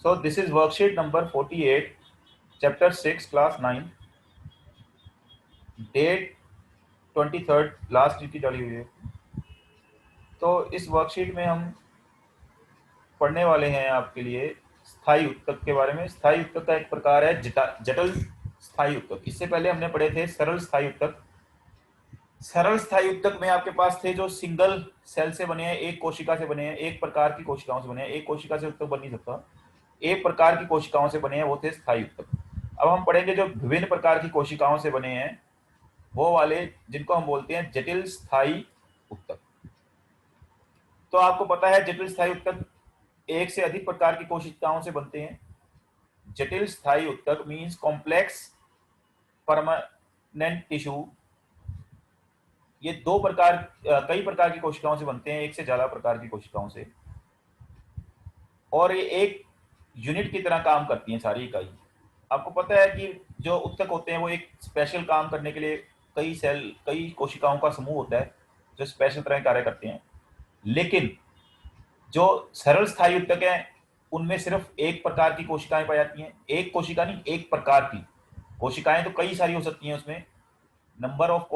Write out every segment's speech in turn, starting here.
So this is worksheet number 48, chapter 6, class 9, date 23rd, last week की डाली हुई है। तो इस वर्कशीट में हम पढ़ने वाले हैं आपके लिए स्थायी उत्तक के बारे में। स्थायी उत्तक का एक प्रकार है जटिल स्थायी उत्तक। इससे पहले हमने पढ़े थे सरल स्थायी उत्तक। सरल स्थायी उत्तक में आपके पास थे जो सिंगल सेल से बने हैं, एक कोशिका से बने हैं, एक प्रकार की कोशिकाओं से बने हैं। एक कोशिका से उत्तक बन नहीं सकता, एक प्रकार की कोशिकाओं से बने हैं, वो थे स्थायी उत्तक। अब हम पढ़ेंगे जो विभिन्न प्रकार की कोशिकाओं से बने हैं, वो वाले जिनको हम बोलते हैं जटिल स्थायी उत्तक। तो आपको पता है जटिल स्थायी उत्तक एक से अधिक प्रकार की कोशिकाओं से बनते हैं। जटिल स्थायी उत्तक मींस कॉम्प्लेक्स परमानेंट टिश्यू। ये कई प्रकार की कोशिकाओं से बनते हैं, एक से ज्यादा प्रकार की कोशिकाओं से, और ये एक यूनिट की तरह काम करती हैं सारी इकाई। आपको पता है कि जो उत्तक होते हैं वो एक स्पेशल काम करने के लिए कई कोशिकाओं का समूह होता है जो स्पेशल तरह कार्य करते हैं। लेकिन जो सरल स्थायी उत्तक है उनमें सिर्फ एक प्रकार की कोशिकाएं पाई जाती हैं। एक कोशिका नहीं, एक प्रकार की कोशिकाएं तो कई सारी हो सकती हैं, उसमें नंबर ऑफ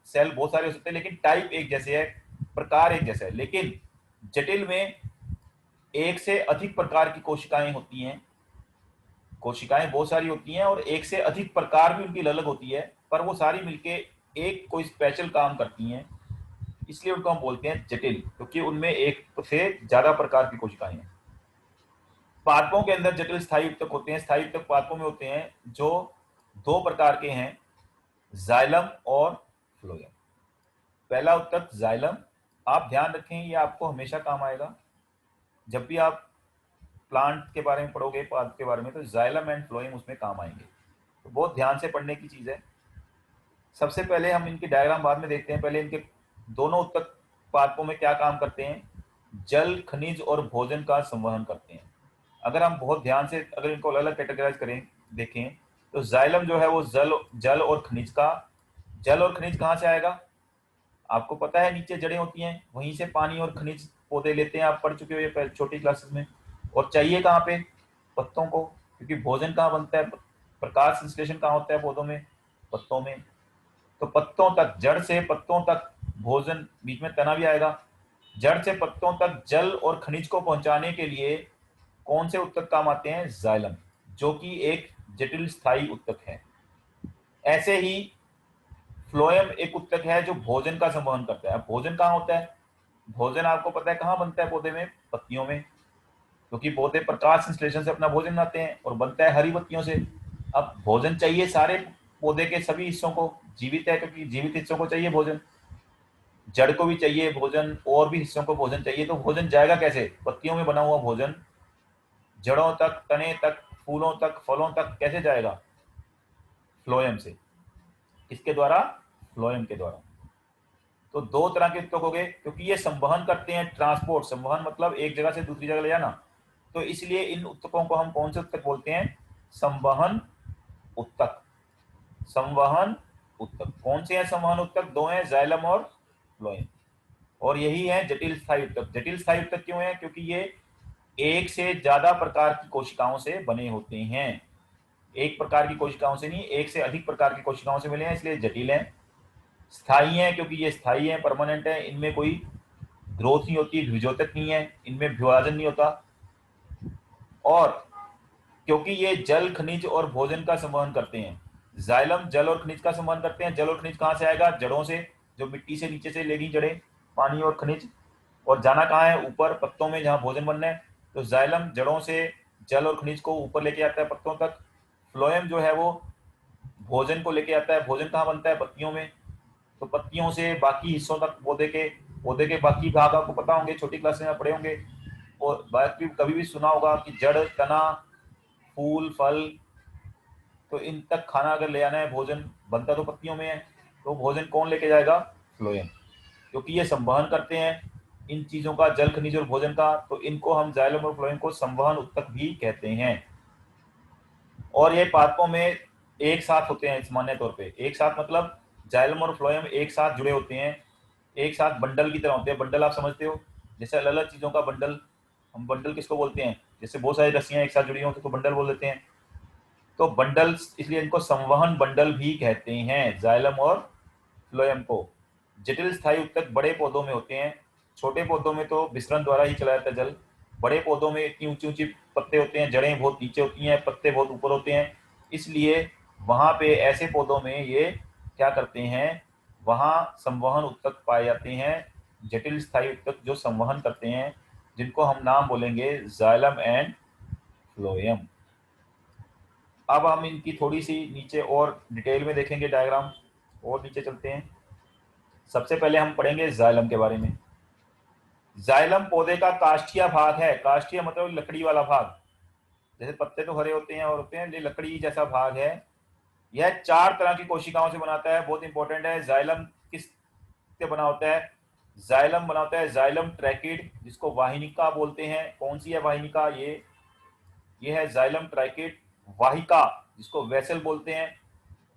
सेल बहुत सारे हो सकते हैं, लेकिन टाइप एक जैसे है, प्रकार एक जैसा है। लेकिन जटिल में एक से अधिक प्रकार की कोशिकाएं होती हैं। कोशिकाएं बहुत सारी होती हैं और एक से अधिक प्रकार भी उनकी अलग होती है, पर वो सारी मिलके एक कोई स्पेशल काम करती हैं, इसलिए उनको हम बोलते हैं जटिल, क्योंकि उनमें एक से ज्यादा प्रकार की कोशिकाएं हैं। पादपों के अंदर जटिल स्थायी उत्तक होते हैं। स्थायी उत्तक पादपों में होते हैं जो दो प्रकार के हैं, जाइलम और फ्लोएम। पहला उत्तक जाइलम, आप ध्यान रखें ये आपको हमेशा काम आएगा जब भी आप प्लांट के बारे में पढ़ोगे, पादप के बारे में, तो जाइलम एंड फ्लोएम उसमें काम आएंगे। तो बहुत ध्यान से पढ़ने की चीज है। सबसे पहले हम इनकी डायग्राम बाद में देखते हैं, पहले इनके दोनों उत्तक पादपों में क्या काम करते हैं। जल, खनिज और भोजन का संवहन करते हैं। अगर हम बहुत ध्यान से अगर इनको अलग अलग कैटेगराइज करें, देखें, तो जाइलम जो है वो जल और खनिज कहाँ से आएगा। आपको पता है नीचे जड़ें होती हैं, वहीं से पानी और खनिज पौधे लेते हैं, आप पढ़ चुके हो ये छोटी क्लासेस में। और चाहिए कहाँ पे, पत्तों को, क्योंकि भोजन कहाँ बनता है, प्रकाश संश्लेषण कहाँ होता है पौधों में, पत्तों में। तो पत्तों तक, जड़ से पत्तों तक भोजन, बीच में तना भी आएगा, जड़ से पत्तों तक जल और खनिज को पहुंचाने के लिए कौन से उत्तक काम आते हैं, जाइलम, जो कि एक जटिल स्थायी उत्तक है। ऐसे ही फ्लोएम एक उत्तक है जो भोजन का संवहन करता है। भोजन कहाँ होता है, भोजन आपको पता है कहाँ बनता है, पौधे में, पत्तियों में, क्योंकि पौधे प्रकाश संश्लेषण से अपना भोजन बनाते हैं और बनता है हरी पत्तियों से। अब भोजन चाहिए सारे पौधे के सभी हिस्सों को, जीवित है क्योंकि जीवित हिस्सों को चाहिए भोजन, जड़ को भी चाहिए भोजन, और भी हिस्सों को भोजन चाहिए। तो भोजन जाएगा कैसे, पत्तियों में बना हुआ भोजन जड़ों तक, तने तक, फूलों तक, फलों तक कैसे जाएगा, फ्लोएम से। किसके द्वारा, फ्लोएम के द्वारा। तो दो तरह के उत्तक हो गए, क्योंकि ये संवहन करते हैं, ट्रांसपोर्ट, संवहन मतलब एक जगह से दूसरी जगह ले जाना। तो इसलिए इन उत्तकों को हम कौन से उत्तक बोलते हैं, संवहन उत्तक। संवहन उत्तक कौन से हैं, संवहन उत्तक दो हैं, जाइलम और फ्लोएम। और यही है जटिल स्थायी उत्तक। जटिल स्थायी उत्तक क्यों है, क्योंकि ये एक से ज्यादा प्रकार की कोशिकाओं से बने होते हैं। एक प्रकार की कोशिकाओं से नहीं, एक से अधिक प्रकार की कोशिकाओं से मिले हैं, इसलिए जटिल हैं। स्थायी हैं क्योंकि ये स्थायी हैं, परमानेंट है, इनमें कोई ग्रोथ नहीं होती, द्विजोतक नहीं है, इनमें विभाजन नहीं होता। और क्योंकि ये जल, खनिज और भोजन का संवहन करते हैं। जाइलम जल और खनिज का संवहन करते हैं। जल और खनिज कहाँ से आएगा, जड़ों से, जो मिट्टी से नीचे से लेगी जड़ें, पानी और खनिज, और जाना कहाँ है, ऊपर, पत्तों में, जहाँ भोजन बनना है। तो जाइलम जड़ों से जल और खनिज को ऊपर लेके आता है, पत्तों तक। फ्लोएम जो है वो भोजन को लेके आता है। भोजन कहाँ बनता है, पत्तियों में। तो पत्तियों से बाकी हिस्सों तक, पौधे के बाकी भाग आपको पता होंगे, छोटी क्लास में पढ़े होंगे। और बाकी कभी भी सुना होगा कि जड़, तना, फूल, फल, तो इन तक खाना अगर ले आना है, भोजन बनता तो पत्तियों में है, तो भोजन कौन लेके जाएगा, फ्लोएम। क्योंकि ये संवहन करते हैं इन चीजों का, जल, खनिज और भोजन का, तो इनको हम जाइलम और फ्लोएम को संवहन उत्तक भी कहते हैं। और ये पादपों में एक साथ होते हैं, सामान्य तौर पे एक साथ, मतलब जाइलम और फ्लोएम एक साथ जुड़े होते हैं, एक साथ बंडल की तरह होते हैं। बंडल आप समझते हो, जैसे अलग अलग चीजों का बंडल। हम बंडल किसको बोलते हैं, जैसे बहुत सारी रस्सियां एक साथ जुड़ी हों तो बंडल बोल देते हैं। तो बंडल्स, इसलिए इनको संवहन बंडल भी कहते हैं, जाइलम और फ्लोएम को। जटिल स्थायी उत्तक बड़े पौधों में होते हैं। छोटे पौधों में तो विसरण द्वारा ही चला जाता है जल। बड़े पौधों में इतनी ऊंची ऊंची पत्ते होते हैं, जड़ें बहुत नीचे होती हैं, पत्ते बहुत ऊपर होते हैं, इसलिए वहां पे ऐसे पौधों में ये क्या करते हैं, वहां संवहन उत्तक पाए जाते हैं, जटिल स्थायी उत्तक जो संवहन करते हैं, जिनको हम नाम बोलेंगे जाइलम एंड फ्लोएम। अब हम इनकी थोड़ी सी नीचे और डिटेल में देखेंगे डायग्राम, और नीचे चलते हैं। सबसे पहले हम पढ़ेंगे जाइलम के बारे में। जाइलम पौधे का काष्ठीय भाग है। काष्ठीय मतलब लकड़ी वाला भाग, जैसे पत्ते तो हरे होते हैं और होते हैं, ये लकड़ी जैसा भाग है। यह 4 तरह की कोशिकाओं से बना होता है, बहुत इंपॉर्टेंट है। जाइलम किस से बना होता है? जाइलम बना होता है जाइलम ट्रैकिड, जिसको वाहिनिका बोलते हैं। कौन सी है वाहिनिका? ये है जाइलम ट्रैकिड। वाहिका जिसको वेसल बोलते हैं,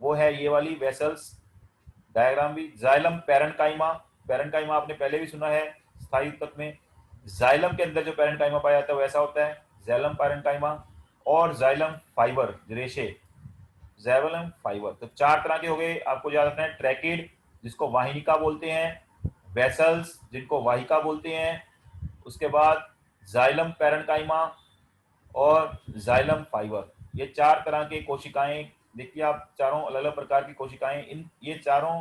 वो है ये वाली वेसल्स। डायग्राम भी। जाइलम पैरेन्काइमा, पैरेन्काइमा आपने पहले भी सुना है स्थायी उत्तक में। जाइलम के अंदर जो पैरेन्काइमा पाया जाता है वैसा होता है जाइलम पैरेन्काइमा। और जाइलम फाइबर, रेशे, जाइलम फाइबर। तो 4 तरह के हो गए, आपको याद रखना है। ट्रैकिड जिसको वाहिनिका बोलते हैं, वेसल्स जिनको वाहिका बोलते हैं, उसके बाद जाइलम पैरेन्काइमा और जाइलम फाइबर। ये 4 तरह के कोशिकाएं देखिए आप, चारों अलग अलग प्रकार की कोशिकाएं। इन ये चारों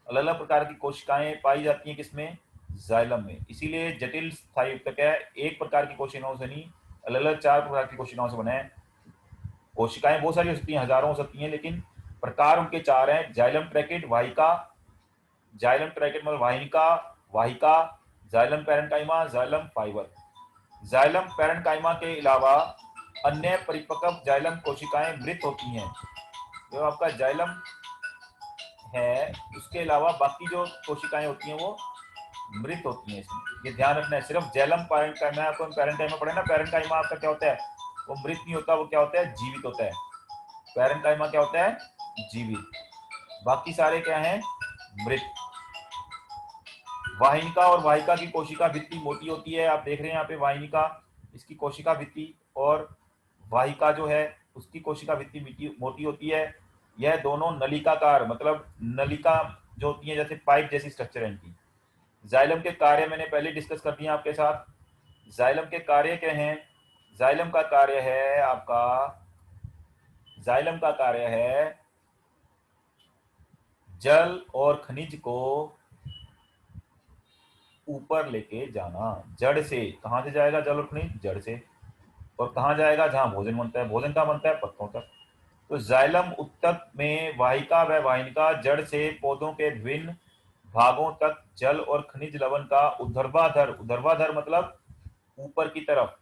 अलग अलग प्रकार की कोशिकाएं पाई जाती हैं किसमें? जाइलम में। इसीलिए जटिल स्थायी उत्तक है, एक प्रकार की कोशिकाओं से नहीं, अलग अलग 4 प्रकार की कोशिकाओं से बने हैं। कोशिकाएं बहुत सारी हो सकती हैं, हजारों हो सकती हैं, लेकिन प्रकार उनके 4 हैं। जाइलम ट्रैकिड, वाहिका, जाइलम ट्रैकिड मतलब वाहिनिका, वाहिका, xylem parenchyma, xylem fibre. Xylem parenchyma के अलावा अन्य परिपक्व जाइलम कोशिकाएं मृत होती हैं। जो आपका जाइलम है उसके अलावा बाकी जो कोशिकाएं होती हैं वो मृत होती हैं। इसमें ये ध्यान रखना है। सिर्फ जाइलम पैरेन्काइमा, आपको पैरेन्काइमा पढ़े ना, पैरेन्काइमा आपका क्या होता है? वो मृत नहीं होता, वो क्या होता है? जीवित होता है। पैरेन्काइमा क्या होता है? जीवित। बाकी सारे क्या हैं? मृत। वाहिनिका और वाहिका की कोशिका भित्ति मोटी होती है। आप देख रहे हैं यहाँ पे वाहिनिका, इसकी कोशिका भित्ति, और वाहिका जो है उसकी कोशिका भित्ति मोटी होती है। यह दोनों नलिकाकार, मतलब नलिका जो होती है जैसे पाइप जैसी स्ट्रक्चर है इनकी। जाइलम के कार्य मैंने पहले डिस्कस कर दिया आपके साथ। जाइलम के कार्य क्या हैं? जाइलम का कार्य है आपका, जाइलम का कार्य है जल और खनिज को ऊपर लेके जाना। जड़ से, कहां से जाएगा जल और खनिज? जड़ से। और कहां जाएगा? जहां भोजन बनता है। भोजन कहां बनता है? पत्तों तक। तो जाइलम उत्तक में वाहिका व वाहिनिका जड़ से पौधों के विभिन्न भागों तक जल और खनिज लवण का ऊर्ध्वाधर, ऊर्ध्वाधर मतलब ऊपर की तरफ,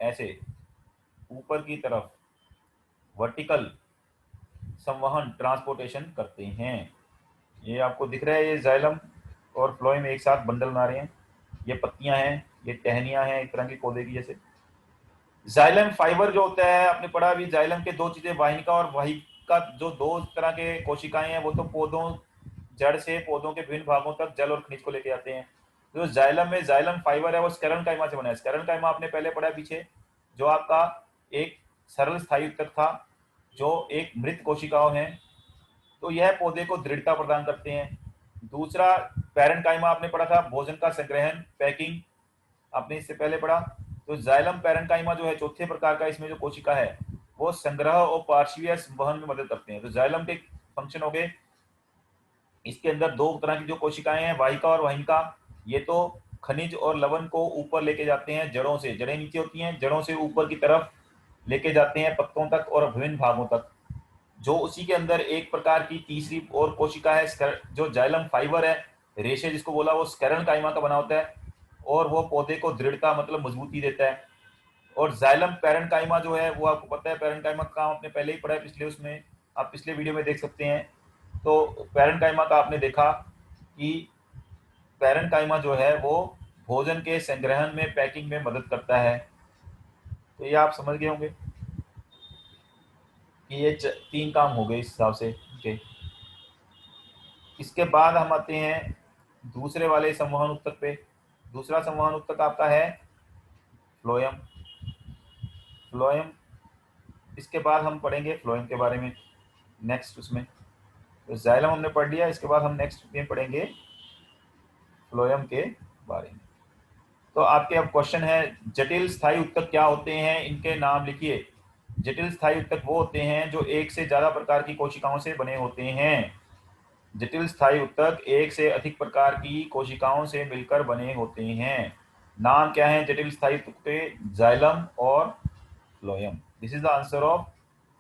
ऐसे ऊपर की तरफ, वर्टिकल संवहन, ट्रांसपोर्टेशन करते हैं। ये आपको दिख रहा है, ये जाइलम और फ्लोएम एक साथ बंडल बना रहे हैं। ये पत्तियां हैं, ये टहनियां हैं एक तरह की पौधे की जैसे। जाइलम फाइबर जो होता है, आपने पढ़ा भी, जाइलम के 2 चीजें, वाहिनिका और वाहिका, जो 2 तरह के कोशिकाएं हैं, वो तो पौधों, जड़ से पौधों के विभिन्न भागों तक जल और खनिज को लेके आते हैं। जो जाइलम में जाइलम फाइबर है वो स्केरनकाइमा से बना है। स्केरनकाइमा आपने पहले पढ़ा पीछे, जो आपका एक सरल स्थायी उत्तक था, जो एक मृत कोशिकाओं है। तो यह पौधे को दृढ़ता प्रदान करते हैं। दूसरा पैरेन्काइमा आपने पढ़ा था, भोजन का संग्रहण, पैकिंग, आपने इससे पहले पढ़ा। तो जाइलम पैरेन्काइमा जो है चौथे प्रकार का, इसमें जो कोशिका है वो संग्रह और पार्श्वीय संवहन में मदद करते हैं। तो जाइलम के फंक्शन हो गए। इसके अंदर 2 तरह की जो कोशिकाएं हैं, वाहिका और वाहिनिका, ये तो खनिज और लवण को ऊपर लेके जाते हैं जड़ों से, जड़ें नीचे होती हैं, जड़ों से ऊपर की तरफ लेके जाते हैं पत्तों तक और विभिन्न भागों तक। जो उसी के अंदर एक प्रकार की तीसरी और कोशिका है, जो जाइलम फाइबर है, रेशे जिसको बोला, वो स्केरनकाइमा का बना होता है, और वो पौधे को दृढ़ता मतलब मजबूती देता है। और जाइलम पैरेन्काइमा जो है, वो आपको पता है पैरेन्काइमा का काम आपने पहले ही पढ़ा है पिछले उसमें, आप पिछले वीडियो में देख सकते हैं। तो पैरेन्काइमा का आपने देखा कि पैरेन्काइमा जो है वो भोजन के संग्रहण में, पैकिंग में मदद करता है। तो ये आप समझ गए होंगे कि ये 3 काम हो गए इस हिसाब से। ओके, इसके बाद हम आते हैं दूसरे वाले संवहन उत्तक पे। दूसरा संवहन उत्तक आपका है फ्लोएम। फ्लोएम, इसके बाद हम पढ़ेंगे फ्लोएम के बारे में नेक्स्ट उसमें। तो जाइलम हमने पढ़ लिया, इसके बाद हम नेक्स्ट में पढ़ेंगे फ्लोएम के बारे में। तो आपके अब क्वेश्चन है, जटिल स्थायी उत्तक क्या होते हैं, इनके नाम लिखिए। जटिल स्थायी उत्तक वो होते हैं जो एक से ज्यादा प्रकार की कोशिकाओं से बने होते हैं। जटिल स्थायी उत्तक एक से अधिक प्रकार की कोशिकाओं से मिलकर बने होते हैं। नाम क्या है जटिल स्थायी उत्तक के? जाइलम और phloem. This is the answer of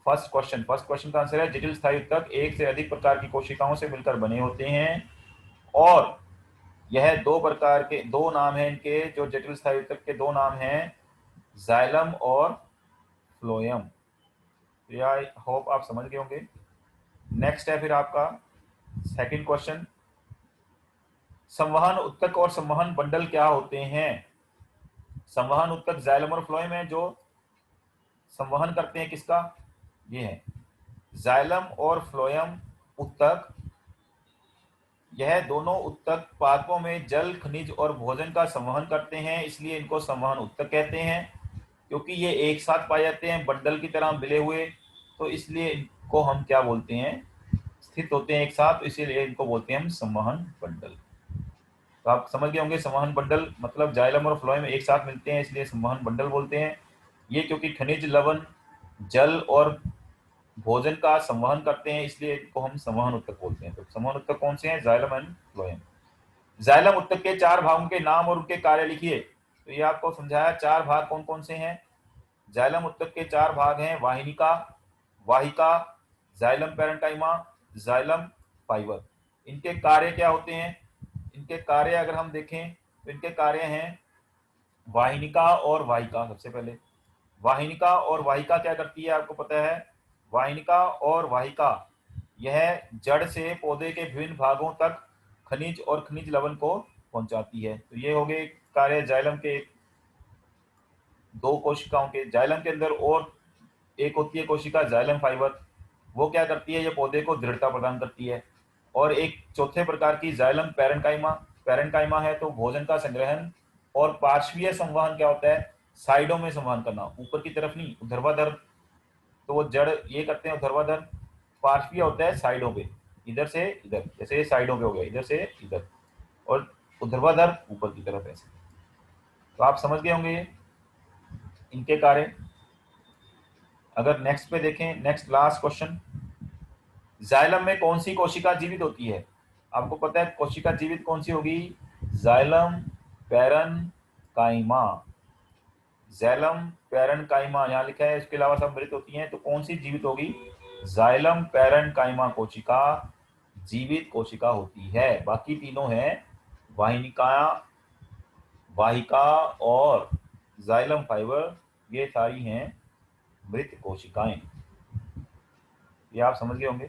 first question. First question का आंसर है जटिल स्थायी उत्तक एक से अधिक प्रकार की कोशिकाओं से मिलकर बने होते हैं, और यह दो प्रकार के, दो नाम हैं इनके, जो जटिल स्थायी उत्तक के दो नाम हैं, जाइलम और फ्लोएम। तो आई होप आप समझ गए होंगे। नेक्स्ट है फिर आपका सेकंड क्वेश्चन, संवहन उत्तक और संवहन बंडल क्या होते हैं? संवहन उत्तक जाइलम और फ्लोएम है जो संवहन करते हैं किसका? ये है जाइलम और फ्लोएम उत्तक। यह दोनों उत्तक पादपों में जल, खनिज और भोजन का संवहन करते हैं, इसलिए इनको संवहन उत्तक कहते हैं। क्योंकि ये एक साथ पाए जाते हैं बंडल की तरह मिले हुए, तो इसलिए इनको हम क्या बोलते हैं? स्थित होते हैं एक साथ, तो इसीलिए इनको बोलते हैं हम संवहन बंडल। तो आप समझ गए होंगे संवहन बंडल मतलब जाइलम और फ्लोएम एक साथ मिलते हैं इसलिए संवहन बंडल बोलते हैं। ये क्योंकि खनिज, लवण, जल और भोजन का संवहन करते हैं इसलिए इनको हम संवहन उत्तक बोलते हैं। तो संवहन उत्तक कौन से हैं? Xylem and phloem. जाइलम उत्तक के चार भागों के नाम और उनके कार्य लिखिए। तो ये आपको समझाया चार भाग कौन कौन से हैं। जाइलम उत्तक के चार भाग हैं, वाहिनिका, वाहिका, जाइलम पैरेंकाइमा, जाइलम फाइबर। इनके कार्य क्या होते हैं? इनके कार्य अगर हम देखें तो इनके कार्य हैं वाहिनिका और वाहिका। सबसे पहले वाहिनिका और वाहिका क्या करती है आपको पता है? वाहिनिका और वाहिका यह जड़ से पौधे के विभिन्न भागों तक खनिज और खनिज लवण को पहुंचाती है। तो ये हो गए कार्य जाइलम के, दो कोशिकाओं के। जाइलम के अंदर और एक होती है कोशिका जाइलम फाइबर, वो क्या करती है? ये पौधे को दृढ़ता प्रदान करती है। और एक चौथे प्रकार की जाइलम पैरेंकाइमा, पैरेंकाइमा है तो भोजन का संग्रहण। और पार्श्वीय संवहन क्या होता है? साइडों में संवहन करना, ऊपर की तरफ नहीं, ऊर्ध्वाधर। तो वो जड़ ये करते हैं ऊर्ध्वाधर। पार्श्वीय होता है साइडों पे, इधर से इधर, जैसे ये साइडों पे हो गया, इधर से इधर। और ऊर्ध्वाधर ऊपर की तरफ ऐसे। तो आप समझ गए होंगे ये इनके कार्य। अगर नेक्स्ट पे देखें, नेक्स्ट लास्ट क्वेश्चन, जाइलम में कौन सी कोशिका जीवित होती है? आपको पता है कोशिका जीवित कौन सी होगी? Xylem parenchyma. जाइलम पैरेन्काइमा यहाँ लिखा है, इसके अलावा सब मृत होती हैं, तो कौन सी जीवित होगी? जाइलम पैरेन्काइमा कोशिका जीवित कोशिका होती है। बाकी तीनों हैं वाहिनिका, वाहिका और जाइलम फाइबर, ये सारी हैं मृत कोशिकाएं। ये आप समझ गए होंगे।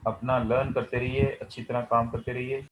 अपना लर्न करते रहिए, अच्छी तरह काम करते रहिए।